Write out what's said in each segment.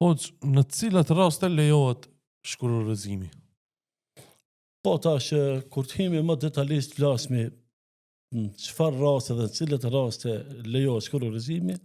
Hoxh, në cilat raste lejohet shkurorëzimi? Po tash, kur të himi më detajisht flasmi në çfarë raste dhe në cilat raste lejohet shkurorëzimi,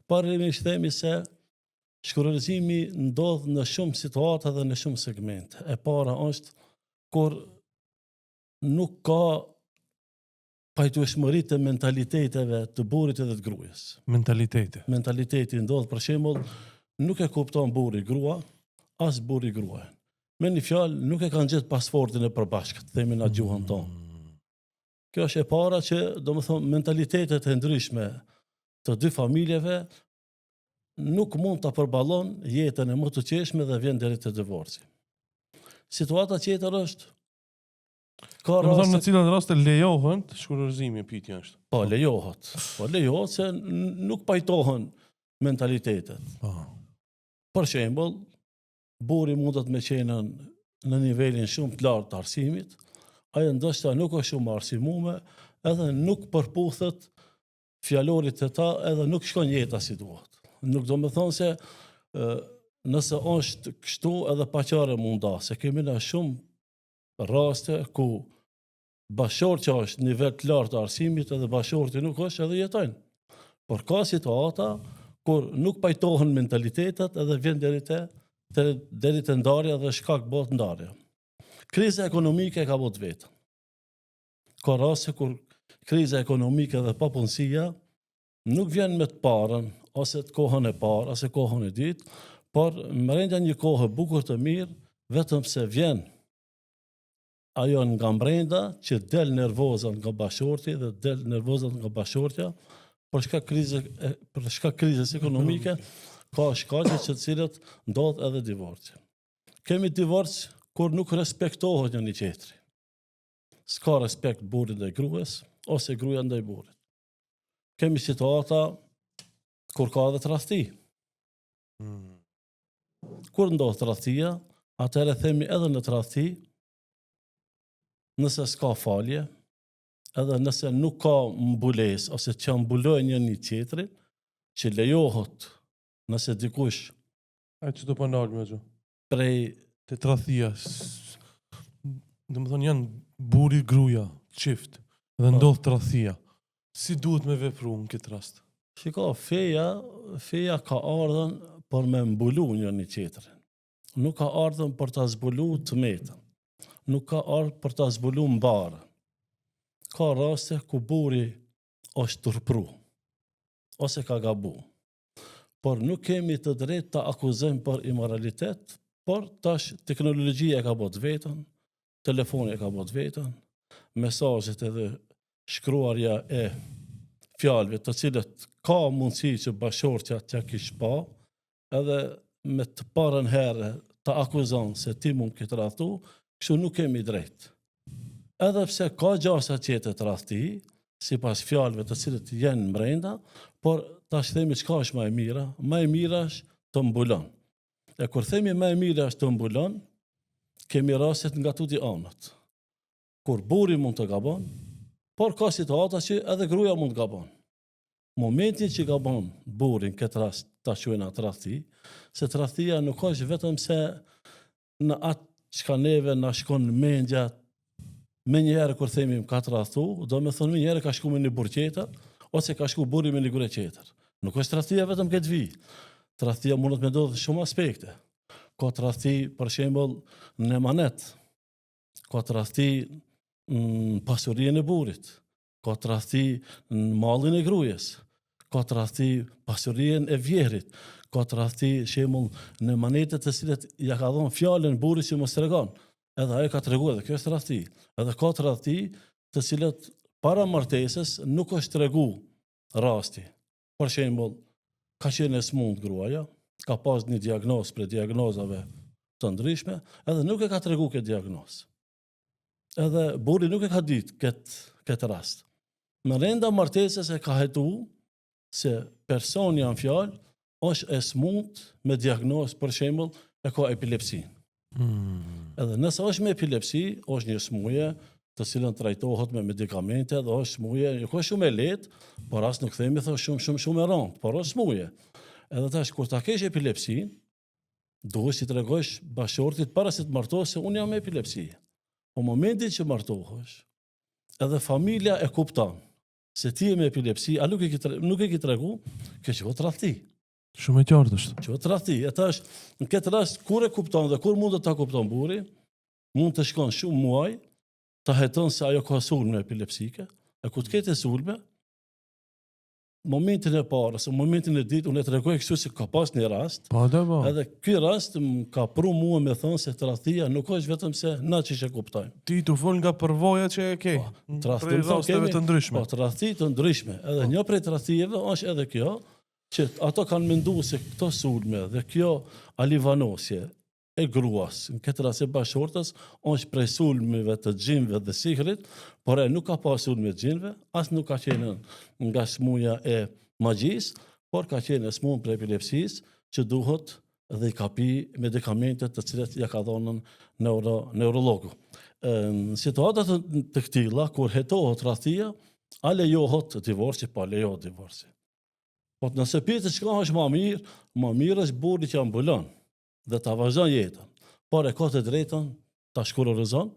parimisht themi se shkurorëzimi ndodh në shumë situata dhe në shumë segmente. E para është kur nuk ka pajtueshmëri të mentaliteteve të burrit edhe të gruas. Mentaliteti ndodh, për shembull, nuk e kupton burri grua, as burri gruan. Me një fjalë, nuk e kanë gjetë pasportin e përbashkët, themi na gjuhën tonë. Kjo është e para që, domethënë, mentalitetet e ndryshme të dy familjeve nuk mund ta përballon jetën e më të qeshme dhe vjen deri te divorci. Situata tjetër është Domethënë në cilat raste lejohen shkurorëzimi, pyetja është. Po lejohet. Po lejohet se nuk pajtohen mentalitetet. Për shembull, burri mundet me qenë në nivelin shumë të lartë të arsimit, ai ndoshta nuk është shumë arsimuar, edhe nuk përputhet fjalorit të ta, edhe nuk shkon jeta si duhet. Nuk do me thonë se nëse është kështu edhe paqare munda, se kemi na shumë raste ku bashortja është në nivel të lartë të arsimit edhe bashorti nuk është edhe jetojnë. Por ka situata kur nuk pajtohen mentalitetet edhe vjen deri te ndarja dhe shkak bëhet ndarja. Kriza ekonomike ka bot vetë. Ka raste kur kriza ekonomike dhe papunësia nuk vjen me të parën, ose të kohën e parë, ose kohën e dytë, por brenda një kohë bukur të mirë, vetëm se vjen ajo nga brenda që del nervoza nga bashorti dhe del nervoza nga bashortja për shkak krizës ekonomike, ka shkaqe që të cilët ndodh edhe divorci. Kemi divorc kur nuk respektohet njëri tjetri. S'ka respekt burrit ndaj gruas ose gruaja ndaj burrit. Kemi situata kur ka edhe tradhti. Kur ndodh tradhtia, atëherë themi edhe në tradhti, nëse s'ka falje, edhe nëse nuk ka mbules ose që mbulojnë njëri tjetrin, që lejohet nëse dikush që të panal me gjë. Prej të tradhtia. Domethënë janë burri gruaja, çift, dhe ndodh tradhtia. Si duhet me vepru në këtë rast? Shiko, feja ka ardhën për me mbulu njëri tjetrin. Nuk ka ardhën për ta zbulu tmetën. Nuk ka ardhur për ta zbulu mbarë. Ka raste ku burri është turpru, ose ka gabu. Por nuk kemi të drejtë ta akuzojmë për imoralitet, por tash teknologjia e ka bot vetën, telefoni e ka bot vetën, mesazhet edhe shkruarja e fjalëve të cilët ka mundësi që bashortja t'ja kish pa, edhe me të parën herë ta akuzon se ti mund këtë tradhtu, kështu nuk kemi drejt. Edhe pse ka gjasa tjetër tradhti, sipas fjalëve të cilët janë brenda, por tash themi çka është më e mira? Më e mira është të mbulon. E kur themi më e mira është të mbulon, kemi rastet nga tuti anët. Kur burri mund të gabon, por ka situata që edhe gruaja mund të gabon. Momentin që gabon burrin këtë rast ta quajna tradhti, se tradhtia nuk është vetëm se në atë çka neve na shkon mendja, me njerë kur themi më ka tradhtu, do me thonë me njerë ka shku me një burr tjetër, ose ka shku burri me një grua tjetër. Nuk është tradhtia vetëm këtë vijë. Tradhtia mundet me ndodhë shumë aspekte. Ka tradhti, për shembull, në emanet. Ka tradhti në pasurinë e burrit. Ka tradhti në mallin e gruas. Ka tradhti pasurinë e vjerit. Ka tradhti shembull në emanetet të cilat ja ka dhënë fjalën burrit që mos tregon. Edhe ai ka treguar, dhe kjo është tradhti. Edhe ka tradhti të cilat para martesës nuk është tregu rasti. Për shembull, ka qenë e smund gruaja, ka pas një diagnozë për diagnozave të ndryshme, edhe nuk e ka tregu këtë diagnozë. Edhe burri nuk e ka ditë këtë rast. Në renda martesës e ka hetu se personi janë fjalë është e smund me diagnozë, për shembull, e ka epilepsinë. Edhe nëse është me epilepsi, është një smuje të cilën trajtohet me medikamente dhe është smuje, nuk është shumë e lehtë, por as nuk themi thë shumë e rëndë, por është smuje. Edhe tash kur ta kesh epilepsin, duhet që të tregojsh bashortit para se të martohesh se unë jam me epilepsi. Po momentin që martohesh, edhe familja e kupton se ti je me epilepsi, a nuk e ke tregu, kjo që tradhti. Shumë e qartë është. Që tradhti, e tash në këtë rast kur e kupton dhe kur mund të ta kupton burri, mund të shkon shumë muaj, ta heton se ajo ka sulme epilepsike, e ku të ketë sulme, momentin e parë, ose momentin e ditë, unë e tregoj kështu se ka pas një rast, edhe ky rast më ka pru mua me thonë se tradhtia nuk është vetëm se na që e kuptojmë. Ti të fol nga përvoja që e ke, prej rasteve të ndryshme. Po, tradhti të ndryshme, edhe një prej tradhtive është edhe kjo, që ato kanë menduar se këto sulme dhe kjo alivanosje e gruas, në këtë rast e bashortës, është prej sulmeve të xhinëve dhe sihrit, por e nuk ka pas sulme të xhinëve, as nuk ka qenë nga smuja e magjisë, por ka qenë smuja për epilepsisë, që duhet dhe i ka pi medikamentet të cilat ja ka dhënë neurologu. Në situatat të këtilla, kur hetohet tradhtia, a lejohet divorci, pa lejohet divorci. Po nëse pyetë çka është më mirë është burri që ambulon dhe ta vazhdon jetën, por e ka të drejtën ta shkurorëzon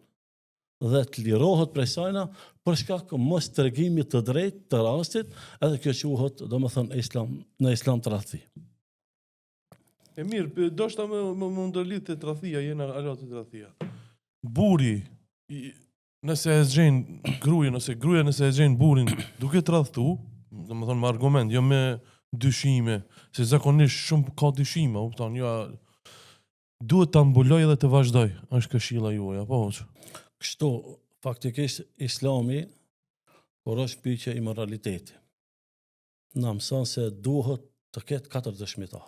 dhe të lirohet prej sajna për shkak mos tregimit të drejtë të rastit, edhe kjo quhet, domethënë në islam tradhti. E mirë, do shta më ndërlidh të tradhtia, jena alat të tradhtia. Burri, nëse e zgjen gruajën, ose gruaja nëse e zgjen burrin duke tradhtu, domethënë me argument, jo me dyshime, se zakonisht shumë ka dyshime, kupton, jo duhet të ambuloj dhe të vazhdoj, është këshilla juaj, apo hoç? Kështu, faktikisht Islami, kur është pyetje i moraliteti, na mëson se duhet të ketë 4 dëshmitar.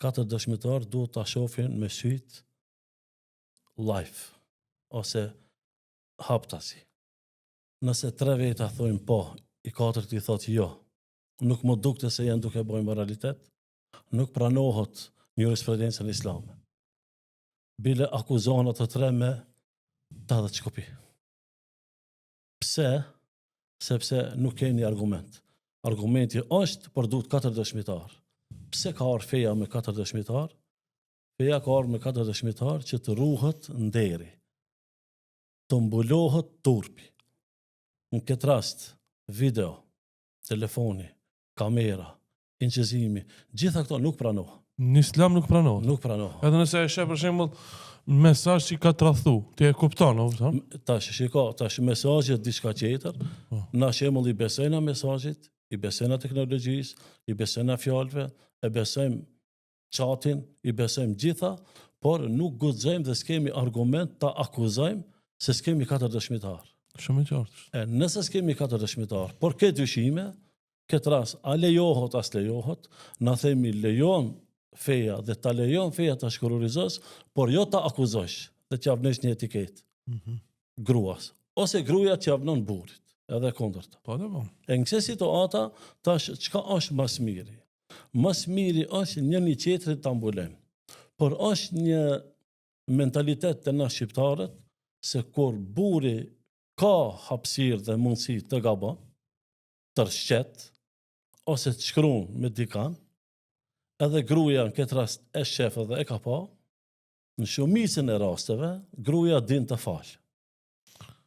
4 dëshmitar duhet ta shohin me syt life ose haptasi. Nëse 3 veta thojnë po, i 4 i thotë jo, nuk më dukte se janë duke bërë moralitet, nuk pranohet jurisprudencën islame. Bile akuzohen ato 3 me 80 shkopi. Pse? Sepse nuk keni argument. Argumenti është për duhet 4 dëshmitar. Pse ka ardhur feja me 4 dëshmitar? Feja ka ardhur me 4 dëshmitar që të ruhet nderi, të mbulohet turpi. Në këtë rast, video, telefoni, kamera, incizimi, gjitha këto nuk pranohen. Në islam nuk pranohet. Nuk pranohet. Edhe nëse e sheh për shembull mesazh që ka tradhtu, ti e kupton, apo? Tash mesazhi është diçka tjetër. Na shembull i besojna mesazhit, i besojna teknologjisë, i besojna fjalëve, e besojmë chatin, i besojmë gjitha, por nuk guxojmë dhe s'kemi argument ta akuzojmë se s'kemi 4 dëshmitar. Shumë e qartë. Nëse s'kemi 4 dëshmitar, por ke dyshime, këtë rast a lejohet as lejohet, na themi lejon feja dhe ta lejon feja ta shkurorizosh, por jo ta akuzosh dhe t'ja vnesh një etiket gruas, ose gruaja t'ja vnon burrit, edhe kundërta. Po, po. E në kësaj situata, tash çka është më së miri? Më së miri është një tjetrin ta mbulojmë. Por është një mentalitet të na shqiptarët se kur burri ka hapësirë dhe mundësi të gabon, të rshqet, ose të shkruan me dikan, edhe gruaja në këtë rast e shef dhe e ka pa, në shumicën e rasteve, gruaja din të falë.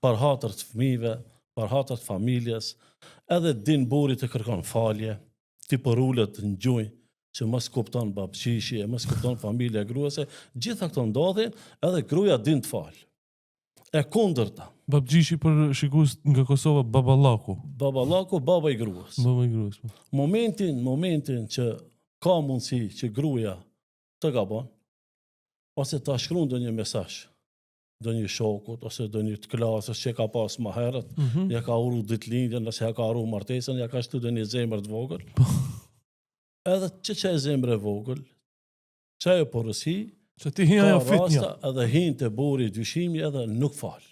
Për hatër të fëmijëve, për hatër të familjes, edhe din burri të kërkon falje, ti përullet në gjuj, që mos kupton babçishi, mos kupton familja e gruase, gjitha këto ndodhin, edhe gruaja din të falë. E kundërta. Babçishi për shikues nga Kosova, baballaku. Baballaku, baba i gruas. Baba i gruas. Momentin që ka mundësi që gruaja të gabon, ose ta shkruan ndonjë mesazh, ndonjë shokut, ose ndonjë të klasës që ka pas më herët, ja ka uru ditëlindjen, ose ja ka uru martesën, ja ka shtu ndonjë zemër të vogël. Edhe që e zemër e vogël, që e porosi, që ti hinja fitnja. Edhe hin të burri dyshimi edhe nuk fal.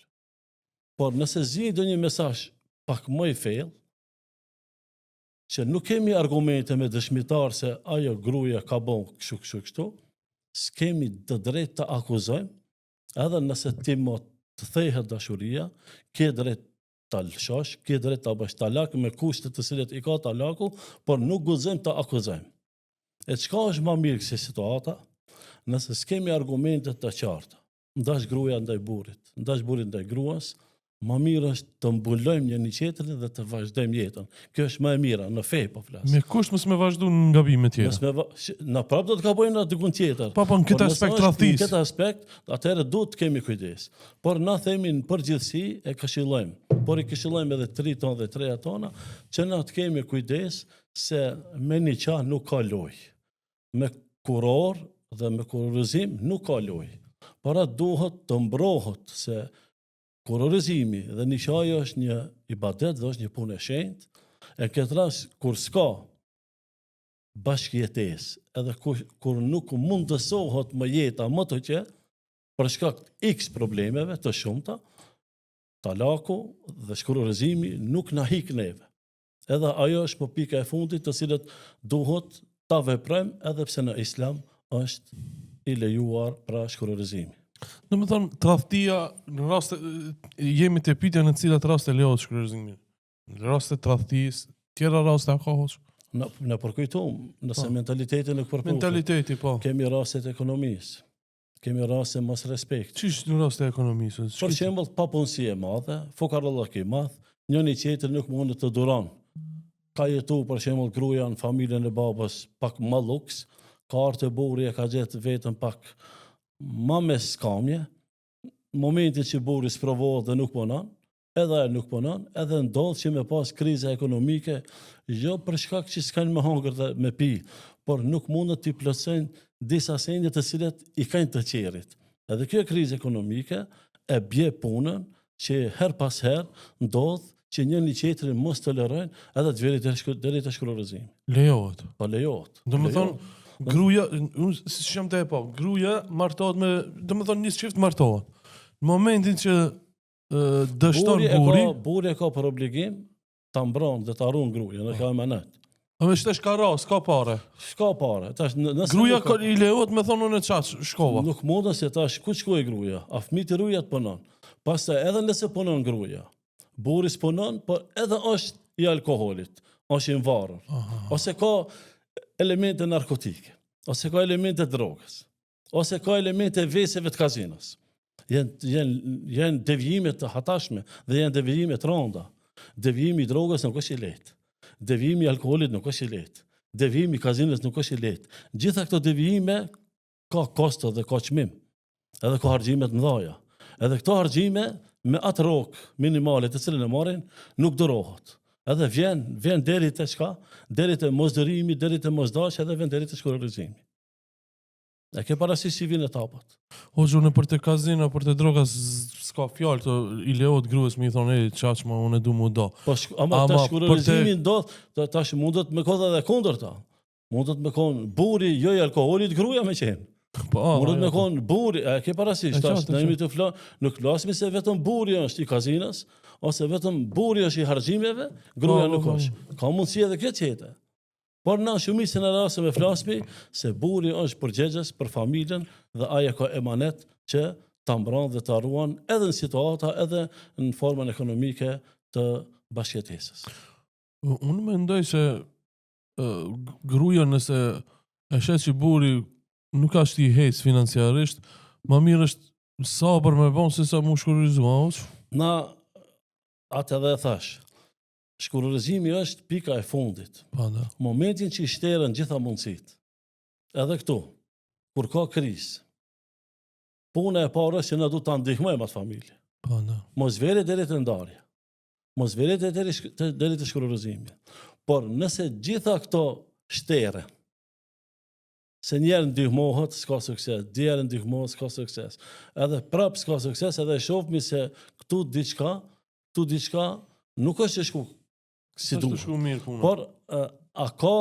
Por nëse zi ndonjë mesazh pak më i thellë, që nuk kemi argumente me dëshmitar se ajo gruaja ka bon kështu, s'kemi të drejtë të akuzojmë, edhe nëse ti më të thehet dashuria, ke drejt ta lëshosh, ke drejt ta bësh talak me kushtet të cilet i ka talaku, por nuk guxojmë të akuzojmë. E çka është më mirë kësaj situata? Nëse s'kemi argumentet të qarta, ndash gruaja ndaj burrit, ndash burri ndaj gruas, më mirë është të mbulojmë njëri tjetrin dhe të vazhdojmë jetën. Kjo është më e mira, në fe po flas. Me kusht mos me vazhdu në gabime tjera. Na prap do të gabojmë në dikun tjetër. Po në këtë Por nëse aspekt është tradhtis. Në këtë aspekt, atëherë duhet të kemi kujdes. Por na themi në përgjithësi e këshillojmë. Por i këshillojmë edhe 3 tonë dhe 3 tona që na të kemi kujdes se me një qah nuk ka lojë. Me kuror dhe me kurorizim nuk ka lojë. Por atë duhet të mbrohet se kurorizimi dhe nishaja është një ibadet dhe është një punë e shenjtë. E këtë rast kur s'ka bashkëjetesë, edhe kur nuk mundësohet më jeta më të që për shkak të X problemeve të shumta, talaku dhe shkurorizimi nuk na hik neve. Edhe ajo është po pika e fundit të cilët duhet ta veprojmë edhe pse në Islam është i lejuar pra shkurorizimi. Në më thonë, tradhtia në raste, jemi të pyetja në cilat raste lejohet shkurorizimi. Në raste tradhtis, tjera raste a ka hoç? Në përkujtum, nëse mentalitetin e përputhur. Mentaliteti, po. Kemi rastet e ekonomisë, kemi raste mos respekti. Çish në raste e ekonomisë? Për shembull, papunësi e madhe, fukarallëk i madh, njëri tjetri nuk mund të duron. Ka jetu për shembull gruaja në familjen e babës pak më luks, ka ardhur burri e ka gjetë vetëm pak më me skamje, në momentin që burri sprovohet dhe nuk punon, edhe ai nuk punon, edhe ndodh që me pas kriza ekonomike, jo për shkak që s'kanë me hangër dhe me pi, por nuk mundën t'i plotësojnë disa sende të cilat i kanë të qerit. Edhe kjo krizë ekonomike e bje punën që her pas her ndodh që njëri tjetrin mos tolerojnë edhe të deri te shkurorizimi. Lejohet. Po lejohet. Do më thonë, gruaja, unë si shem të e po, gruaja martohet me, do më thonë një çift martohet. Në momentin që dështon burri e ka për obligim ta mbron dhe ta ruan gruaja, në ka emanet. A me shtesh ka ras, ka pare. S'ka pare. Gruaja i lejohet me thonë unë çaç shkova. Nuk mundën se tash ku shkoi gruaja, a fëmijët e ruajt punon. Pastaj edhe nëse punon gruaja, burri s'punon, por edhe është i alkoolit, është i varur, ose ka elemente narkotike, ose ka elemente drogës, ose ka elemente veseve të kazinos. Janë devijime të hatashme dhe janë devijime të rënda. Devijimi i drogës nuk është i lehtë. Devijimi i alkoolit nuk është i lehtë. Devijimi i kazinos nuk është i lehtë. Gjitha këto devijime ka kosto dhe ka çmim. Edhe ka harxhime të mëdha. Edhe këto harxhime me atë rrok minimale të cilën e marrin nuk durohet. Edhe vjen deri te çka? Deri te mosdërimi, deri te mosdashja dhe vjen deri te shkurorizimi. E ke parasysh si vjen etapat. Hoxhu në për të kazino, për të droga s'ka fjalë, të i lejohet gruas me i thonë çaç më unë du më do. Po ama tash shkurorizimi ndodh, tash mundet me kohë edhe kundërta. Mundet me kon burri jo i alkoolit, gruaja me qenë. Po, mundet me kon burri, e ke parasysh tash ne jemi të nuk flasim se vetëm burri është i kazinos, ose vetëm burri është i harxhimeve, gruaja nuk është. Ka mundësi edhe kjo tjetër. Por na shumicën e rasteve flasmi se burri është përgjegjës për familjen dhe ajo ka emanet që ta mbron dhe ta ruan edhe në situata edhe në formën ekonomike të bashkëjetesës. Unë mendoj se gruaja nëse e shet që burri nuk është i hec financiarisht, më mirë është sabër me bon se sa mu shkurorizua. Na atë edhe thash. Shkurorizimi është pika e fundit. Momentin që i shteren gjitha mundësit. Edhe këtu, kur ka krizë, puna e parë është që na duhet ta ndihmojmë atë familje. Mos vere deri te ndarja. Mos vere deri te shkurorizimi. Por nëse gjitha këto shteren, se njerë ndihmohet, s'ka sukses, djerë ndihmohet, s'ka sukses. Edhe prap s'ka sukses, edhe shohmi se këtu diçka nuk është që shku si duhet. Por a ka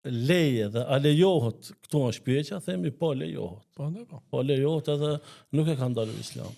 leje dhe a lejohet këtu në shpjeqa, themi po lejohet. Po lejohet edhe nuk e ka ndalur Islami.